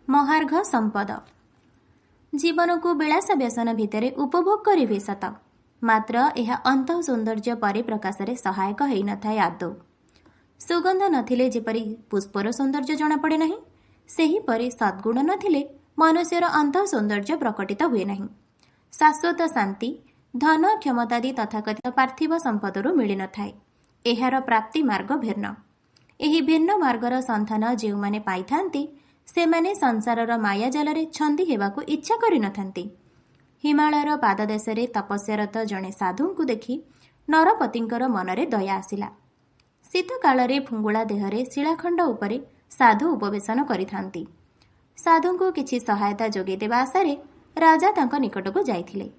महार्घ संपद जीवन को विलास व्यसन भितर उपभोग करी सत मात्र यह अंत सौंदर्य परिप्रकाश रे सहायक होई न थाए आदौ। सुगंध नथिले जेपरि पुष्पर सौंदर्य जना पड़े नहीं, सेही परि सद्गुण नथिले मनुष्यर अंत सौंदर्य प्रकटित हुए नहीं। शाश्वत शांति धन क्षमतादि तथाकथित पार्थिव संपदरू मिली न थाए। एहार प्राप्ति मार्ग भिन्न। एही भिन्न मार्गर संधान जेउ माने पाइथांती सेमाने संसारर माया जालरे छंदी हेबाकू इच्छा करि नथांती। हिमालयर पाददेशरे तपस्यारत जणे साधुଙ୍କୁ देखि नरपतिंकर मनरे दया आसिला। शीत कालरे फुंगुळा देहरे शिलाखंड उपरे साधु उपवेशन करिथांती। साधुଙ୍କୁ किछि सहायता जोगे देबा आशारे राजा तांको निकटକୁ जाइथिले।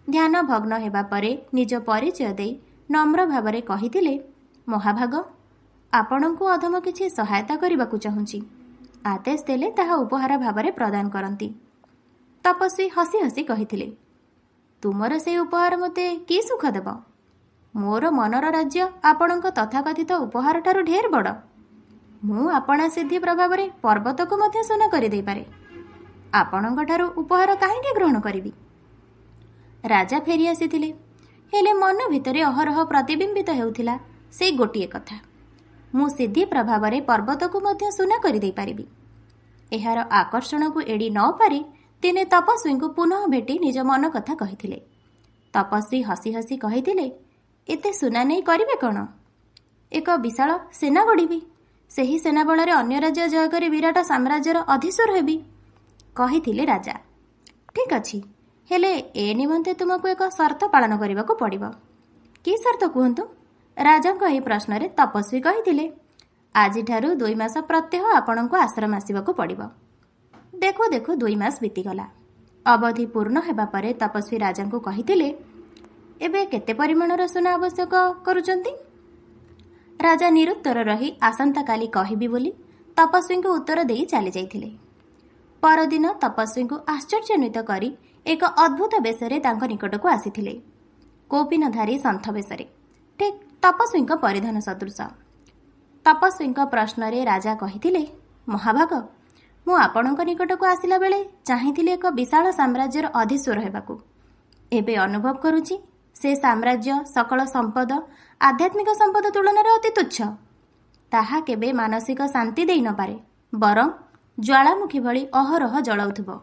ध्यान भग्न हेबा परे निज परिचय देई नम्र भावरे कहिथिले, महाभाग आपणଙ୍କୁ अधम किछि सहायता करिबाकू चाहुंची। आदेश देले ताहा उपहार भावरे प्रदान करती। तपस्वी हसी हसी कहिथिले, तुमर से उपहार मते की सुख देब? मोर मनर राज्य आपणଙ୍କ तथाकथित उपहार ठारू ढेर बड़। मु आपणा सिद्धि प्रभाव रे पर्वत को मध्य सुना करि देई पारे। आपणଙ୍କ ठारू उपहार काहेकि ग्रहण करिवि? राजा फेरी आसीथिले, हेले मन भितरे अहरह प्रतिबिंबित हेउथिला से गोटिए कथा, मु सिद्धि प्रभाव रे पर्वत को मध्य सुना करि देई पारिबि। एहार आकर्षण को एड़ी न पारि दिने तपस्वी को पुनः भेटी निज मन कथा कहिथिले। तपस्वी हसी हसी कहिथिले, एते सुना नहीं करिवे कौन? एक विशाल सेना गढ़ी, सेही सेना बल अन्य राज्य जय कर विराट साम्राज्यर अधीश्वर हेबी कहिथिले राजा। ठीक अछि, हेले ए निमंते तुमको एक शर्त पालन करबाकू पड़िबो। की शर्त कहंतु? राजांको एही प्रश्न रे तपस्वी कहिथिले, आजि ठारू 2 मास प्रत्यह आपणको आश्रम आसिबाकू पड़िबो। देखो देखो 2 मास बीतीगला। अवधि पूर्ण हेबा परे तपस्वी राजांको कहिथिले, एबे केते परिमाणर सुना आवश्यक करूचंती? राजा निरुत्तर रही आसंता काली कहिबी बोली तपस्वीको उत्तर देई चली जाइथिले। परदिन तपस्वीको आश्चर्यान्वित करी एक अद्भुत बेशरे तांको निकटको आसिथिले। कौपिनधारी सन्थ बेशरे, ठीक तपस्वीको परिधान सदृश। तपस्वीको प्रश्न रे राजा कहिथिले, महाभाग मु आपणଙ୍କ निकटको आसिला बेले चाहिथिले एक विशाल साम्राज्यर अधीश्वर हेबाकू। एबे अनुभव करूची से साम्राज्य सकल संपद आध्यात्मिक संपद तुलनार अति तुच्छ। ताहा केबे मानसिक शांति देई न पारे, बरं ज्वालामुखी भଳି अहरह जलाउथबो।